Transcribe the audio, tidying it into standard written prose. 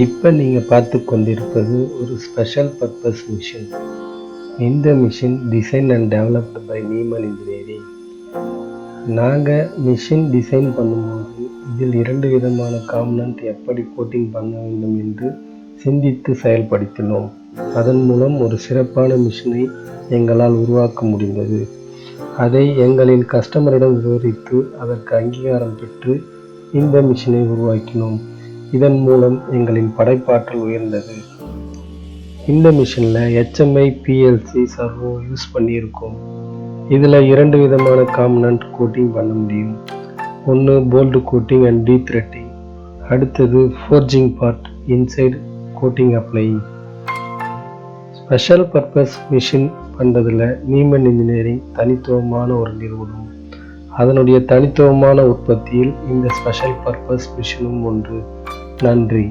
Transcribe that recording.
இப்போ நீங்கள் பார்த்து கொண்டிருப்பது ஒரு ஸ்பெஷல் பர்பஸ் மிஷின். இந்த machine design and developed by Neeman engineering. நாங்கள் மிஷின் டிசைன் பண்ணும்போது இதில் 2 விதமான காம்பனண்ட் எப்படி கோட்டிங் பண்ண வேண்டும் என்று சிந்தித்து செயல்படுத்தினோம். அதன் மூலம் ஒரு சிறப்பான மிஷினை எங்களால் உருவாக்க முடிந்தது. அதை எங்களின் கஸ்டமரிடம் விவரித்து அதற்கு அங்கீகாரம் பெற்று இந்த மிஷினை உருவாக்கினோம். இதன் மூலம் எங்களின் படைப்பாற்றல் உயர்ந்தது. இந்த மிஷினில் HMI PLC சர்வோ யூஸ் பண்ணியிருக்கோம். இதில் 2 விதமான காம்பனண்ட் கோட்டிங் பண்ண முடியும். ஒன்று போல்டு கோட்டிங் அண்ட் டீத்ரெட்டிங், அடுத்தது forging part inside coating applying. Special purpose machine பண்ணுறதுல நீமன் இன்ஜினியரிங் தனித்துவமான ஒரு நிறுவனம். அதனுடைய தனித்துவமான உற்பத்தியில் இந்த ஸ்பெஷல் பர்பஸ் மிஷினும் ஒன்று. நன்றி.